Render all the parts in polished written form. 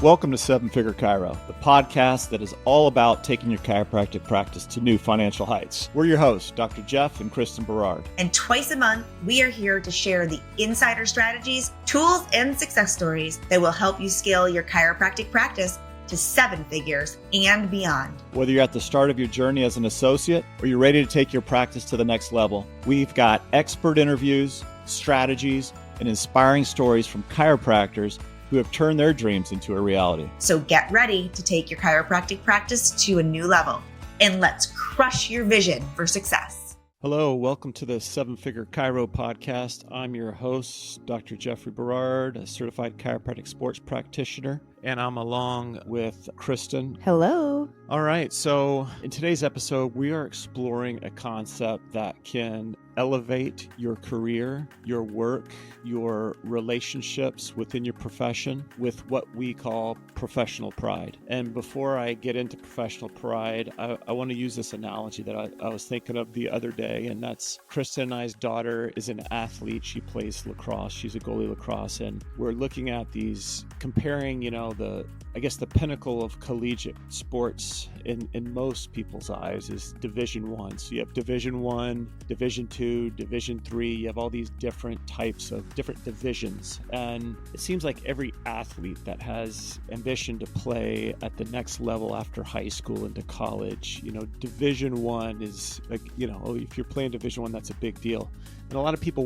Welcome to Seven Figure Chiro, the podcast that is all about taking your chiropractic practice to new financial heights. We're your hosts, Dr. Jeff and Kristin Berard. And twice a month, we are here to share the insider strategies, tools, and success stories that will help you scale your chiropractic practice to seven figures and beyond. Whether you're at the start of your journey as an associate or you're ready to take your practice to the next level, we've got expert interviews, strategies, and inspiring stories from chiropractors who have turned their dreams into a reality. So get ready to take your chiropractic practice to a new level, and let's crush your vision for success. Hello, welcome to the Seven Figure Chiro podcast. I'm your host, Dr. Jeffrey Berard, a certified chiropractic sports practitioner, and I'm along with Kristin. Hello. All right, so in today's episode, we are exploring a concept that can elevate your career, your work, your relationships within your profession with what we call professional pride. And before I get into professional pride, I want to use this analogy that I was thinking of the other day, and that's Kristin and I's daughter is an athlete. She plays lacrosse. She's a goalie lacrosse, and we're looking at these, comparing, the pinnacle of collegiate sports in most people's eyes is Division I. So you have Division I, Division II, Division III. You have all these different types of different divisions. And it seems like every athlete that has ambition to play at the next level after high school into college, Division I is like, if you're playing Division I, that's a big deal. And a lot of people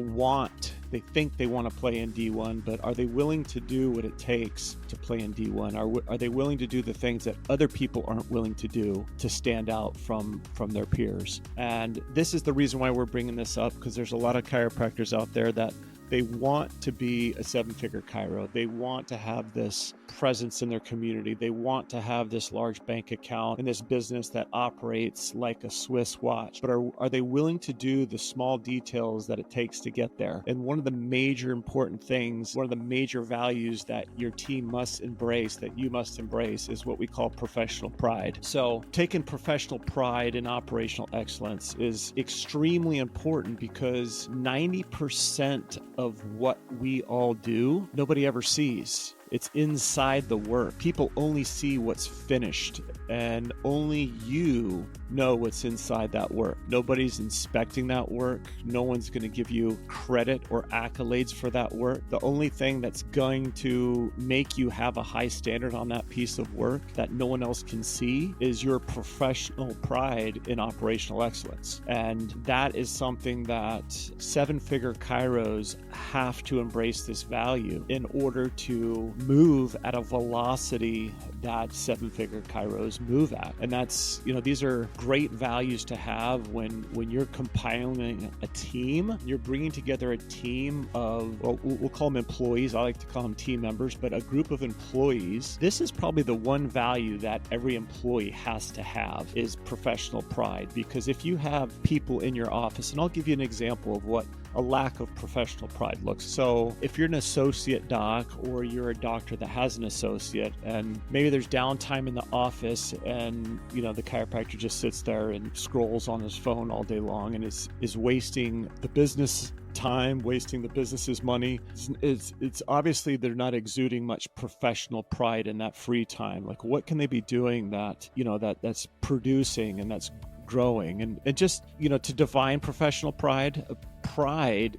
they think they want to play in D1, but are they willing to do what it takes to play in D1? Are they willing to do the things that other people aren't willing to do to stand out from their peers? And this is the reason why we're bringing this up, because there's a lot of chiropractors out there that they want to be a seven-figure chiro. They want to have this presence in their community. They want to have this large bank account and this business that operates like a Swiss watch. But are they willing to do the small details that it takes to get there? And one of the major important things, one of the major values that your team must embrace, that you must embrace, is what we call professional pride. So taking professional pride in operational excellence is extremely important, because 90% of what we all do, nobody ever sees. It's inside the work. People only see what's finished, and only you know what's inside that work. Nobody's inspecting that work. No one's going to give you credit or accolades for that work. The only thing that's going to make you have a high standard on that piece of work that no one else can see is your professional pride in operational excellence. And that is something that seven-figure chiros have to embrace this value in order to move at a velocity that seven-figure chiros move at. And that's, these are great values to have when you're compiling a team. You're bringing together a team of, we'll call them employees. I like to call them team members, but a group of employees. This is probably the one value that every employee has to have, is professional pride. Because if you have people in your office, and I'll give you an example of what a lack of professional pride looks. So if you're an associate doc, or you're a doctor that has an associate, and maybe there's downtime in the office, and the chiropractor just sits there and scrolls on his phone all day long and is wasting the business time, wasting the business's money. It's obviously they're not exuding much professional pride in that free time. Like, what can they be doing that that's producing and that's growing? And just to define professional pride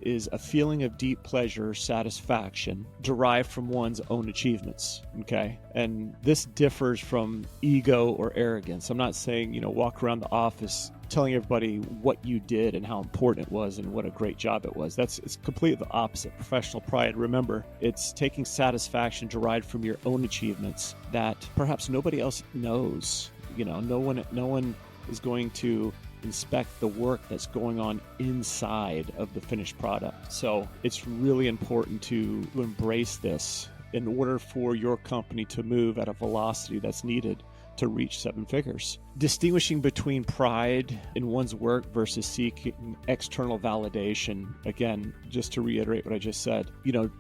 is a feeling of deep pleasure, satisfaction derived from one's own achievements. Okay, and this differs from ego or arrogance. I'm not saying walk around the office telling everybody what you did and how important it was and what a great job it was. It's completely the opposite. Professional pride, remember, it's taking satisfaction derived from your own achievements that perhaps nobody else knows. No one is going to inspect the work that's going on inside of the finished product. So it's really important to embrace this in order for your company to move at a velocity that's needed to reach seven figures. Distinguishing between pride in one's work versus seeking external validation. Again, just to reiterate what I just said,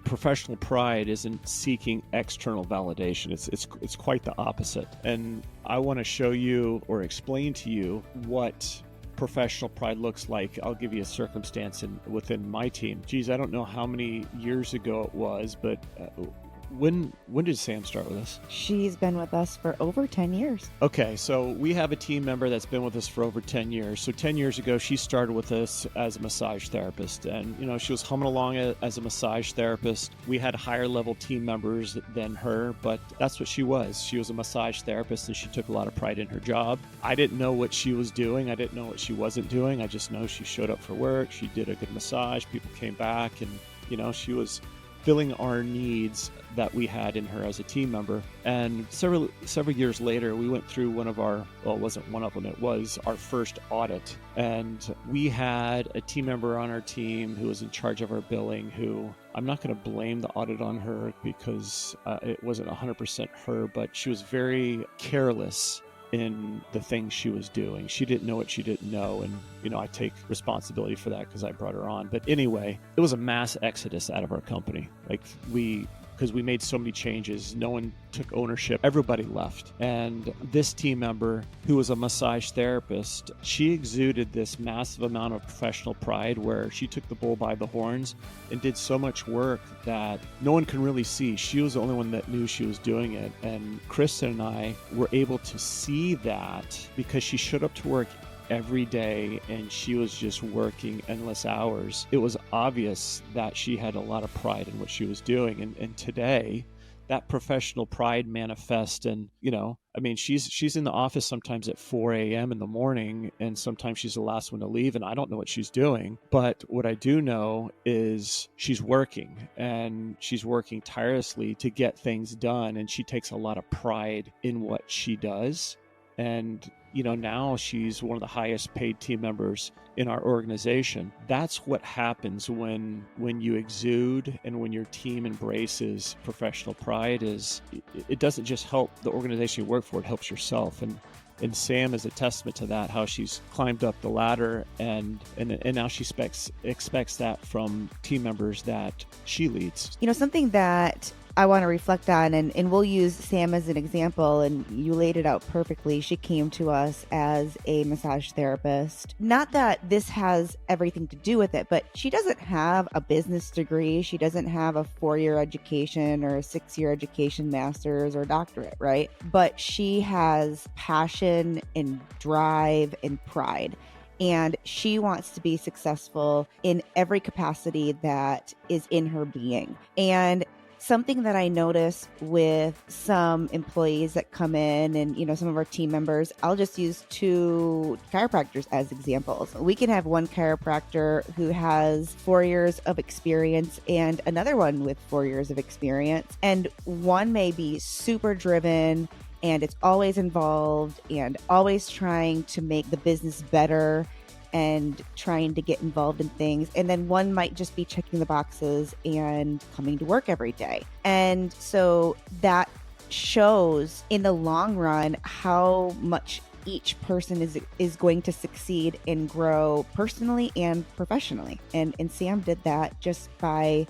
professional pride isn't seeking external validation. It's quite the opposite. And I want to show you or explain to you what professional pride looks like. I'll give you a circumstance within my team. Geez, I don't know how many years ago it was, but when did Sam start with us? She's been with us for over 10 years. Okay, so we have a team member that's been with us for over 10 years. So 10 years ago, she started with us as a massage therapist. And, she was humming along as a massage therapist. We had higher level team members than her, but that's what she was. She was a massage therapist, and she took a lot of pride in her job. I didn't know what she was doing. I didn't know what she wasn't doing. I just know she showed up for work. She did a good massage. People came back, and, she was filling our needs that we had in her as a team member. And several years later, we went through it was our first audit. And we had a team member on our team who was in charge of our billing, who I'm not going to blame the audit on her because it wasn't 100% her, but she was very careless in the things she was doing. She didn't know what she didn't know. And, I take responsibility for that because I brought her on. But anyway, it was a mass exodus out of our company. Because we made so many changes, no one took ownership, everybody left. And this team member, who was a massage therapist, she exuded this massive amount of professional pride where she took the bull by the horns and did so much work that no one can really see. She was the only one that knew she was doing it. And Kristin and I were able to see that because she showed up to work every day and she was just working endless hours. It was obvious that she had a lot of pride in what she was doing. And today, that professional pride manifests. And, she's in the office sometimes at 4 a.m. in the morning, and sometimes she's the last one to leave, and I don't know what she's doing. But what I do know is she's working, and she's working tirelessly to get things done. And she takes a lot of pride in what she does. And now she's one of the highest paid team members in our organization. That's what happens when you exude and when your team embraces professional pride. It doesn't just help the organization you work for, it helps yourself. And Sam is a testament to that, how she's climbed up the ladder and now she expects that from team members that she leads. Something that I want to reflect on, and we'll use Sam as an example, and you laid it out perfectly. She came to us as a massage therapist. Not that this has everything to do with it, but she doesn't have a business degree. She doesn't have a 4-year education or a 6-year education, master's or doctorate, right? But she has passion and drive and pride. And she wants to be successul in every capacity that is in her being. And something that I notice with some employees that come in and, some of our team members, I'll just use 2 chiropractors as examples. We can have one chiropractor who has 4 years of experience and another one with 4 years of experience. And one may be super driven and it's always involved and always trying to make the business better and trying to get involved in things. And then one might just be checking the boxes and coming to work every day. And so that shows in the long run how much each person is going to succeed and grow personally and professionally. And Sam did that just by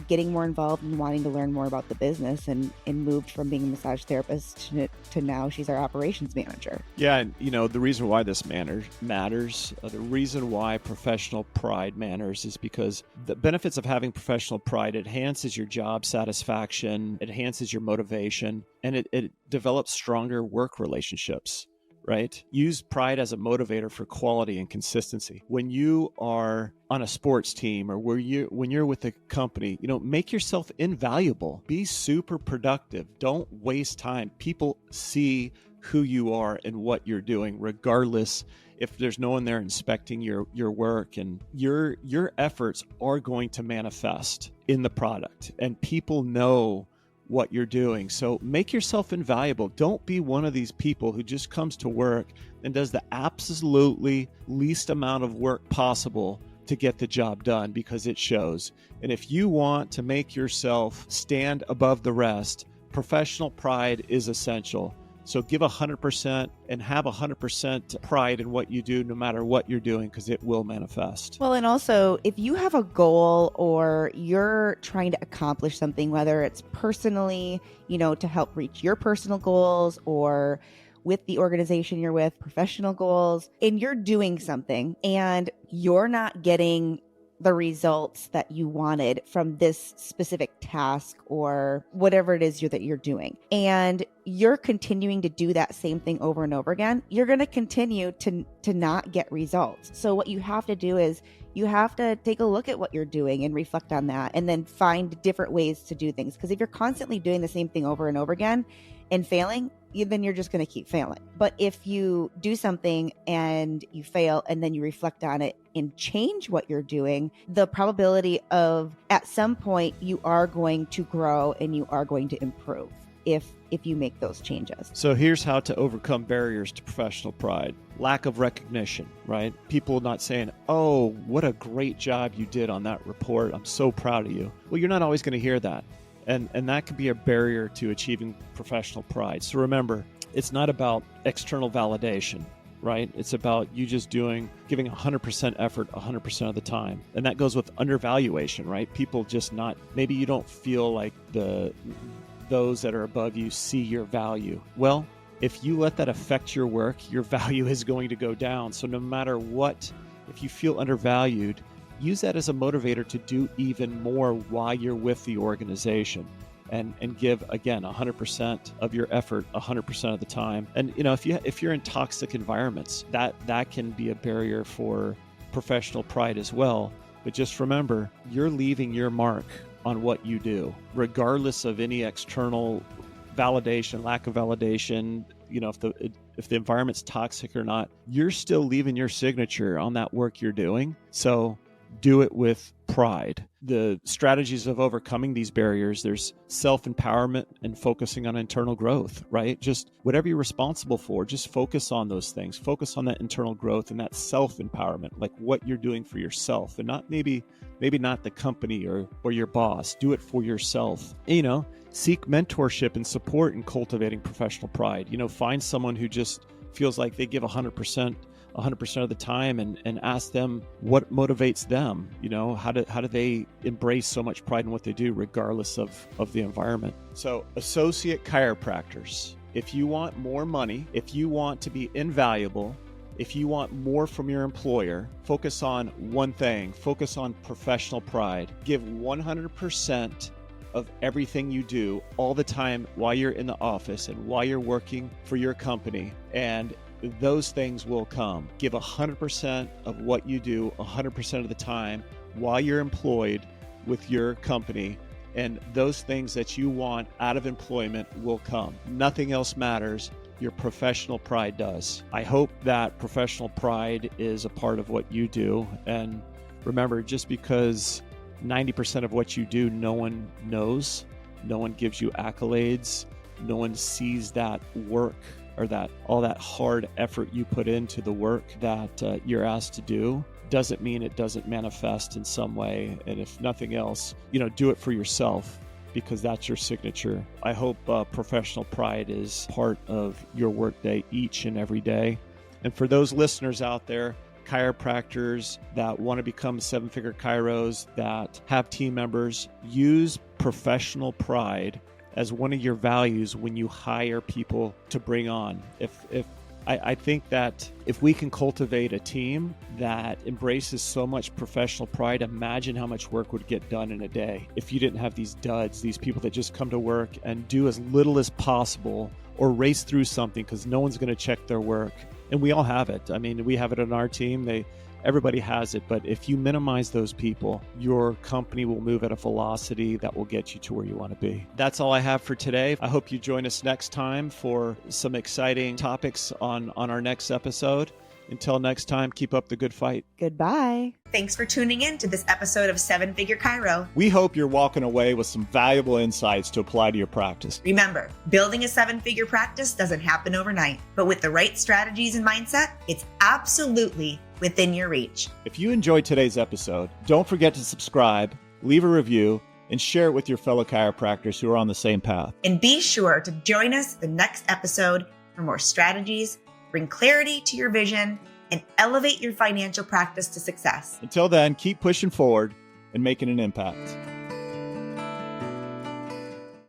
getting more involved and wanting to learn more about the business and moved from being a massage therapist to now she's our operations manager. Yeah. And, the reason why this matters, the reason why professional pride matters is because the benefits of having professional pride enhances your job satisfaction, enhances your motivation, and it develops stronger work relationships. Right? Use pride as a motivator for quality and consistency. When you are on a sports team or when you're with a company, make yourself invaluable. Be super productive. Don't waste time. People see who you are and what you're doing, regardless if there's no one there inspecting your work, and your efforts are going to manifest in the product, and people know what you're doing. So make yourself invaluable. Don't be one of these people who just comes to work and does the absolutely least amount of work possible to get the job done, because it shows. And if you want to make yourself stand above the rest, professional pride is essential. So give 100% and have 100% pride in what you do, no matter what you're doing, because it will manifest. Well, and also, if you have a goal or you're trying to accomplish something, whether it's personally, to help reach your personal goals, or with the organization you're with, professional goals, and you're doing something and you're not getting the results that you wanted from this specific task or whatever it is that you're doing. And you're continuing to do that same thing over and over again, you're going to continue to not get results. So what you have to do is you have to take a look at what you're doing and reflect on that, and then find different ways to do things. Because if you're constantly doing the same thing over and over again and failing, then you're just going to keep failing. But if you do something and you fail and then you reflect on it and change what you're doing, the probability of at some point you are going to grow and you are going to improve if you make those changes. So here's how to overcome barriers to professional pride. Lack of recognition, right? People not saying, oh, what a great job you did on that report. I'm so proud of you. Well, you're not always going to hear that. And that can be a barrier to achieving professional pride. So remember, it's not about external validation, right? It's about you just giving 100% effort 100% of the time. And that goes with undervaluation, right? People just maybe you don't feel like those that are above you see your value. Well, if you let that affect your work, your value is going to go down. So no matter what, if you feel undervalued, use that as a motivator to do even more while you're with the organization, and give, again, 100% of your effort 100% of the time. And if you're in toxic environments, that can be a barrier for professional pride as well. But just remember, you're leaving your mark on what you do, regardless of any external validation, lack of validation. If the environment's toxic or not, you're still leaving your signature on that work you're doing. So do it with pride. The strategies of overcoming these barriers, there's self-empowerment and focusing on internal growth, right? Just whatever you're responsible for, just focus on those things. Focus on that internal growth and that self-empowerment, like what you're doing for yourself, and not maybe not the company or your boss. Do it for yourself. Seek mentorship and support in cultivating professional pride. Find someone who just feels like they give 100% of the time, and ask them what motivates them. How do they embrace so much pride in what they do, regardless of the environment. So associate chiropractors, if you want more money, if you want to be invaluable, if you want more from your employer, focus on one thing. Focus on professional pride. Give 100% of everything you do all the time while you're in the office and while you're working for your company, and those things will come. Give 100% of what you do 100% of the time while you're employed with your company, and those things that you want out of employment will come. Nothing else matters. Your professional pride does. I hope that professional pride is a part of what you do. And remember, just because 90% of what you do, no one knows, no one gives you accolades, no one sees that work or that all that hard effort you put into the work that you're asked to do, doesn't mean it doesn't manifest in some way. And if nothing else, do it for yourself, because that's your signature. I hope professional pride is part of your workday each and every day. And for those listeners out there, chiropractors that want to become seven-figure chiros, that have team members, use professional pride as one of your values when you hire people to bring on. I think that if we can cultivate a team that embraces so much professional pride, imagine how much work would get done in a day if you didn't have these duds, these people that just come to work and do as little as possible or race through something because no one's going to check their work. And we all have it. I mean, we have it on our team. Everybody has it. But if you minimize those people, your company will move at a velocity that will get you to where you want to be. That's all I have for today. I hope you join us next time for some exciting topics on our next episode. Until next time, keep up the good fight. Goodbye. Thanks for tuning in to this episode of Seven Figure Chiro. We hope you're walking away with some valuable insights to apply to your practice. Remember, building a seven-figure practice doesn't happen overnight, but with the right strategies and mindset, it's absolutely within your reach. If you enjoyed today's episode, don't forget to subscribe, leave a review, and share it with your fellow chiropractors who are on the same path. And be sure to join us the next episode for more strategies, bring clarity to your vision, and elevate your financial practice to success. Until then, keep pushing forward and making an impact.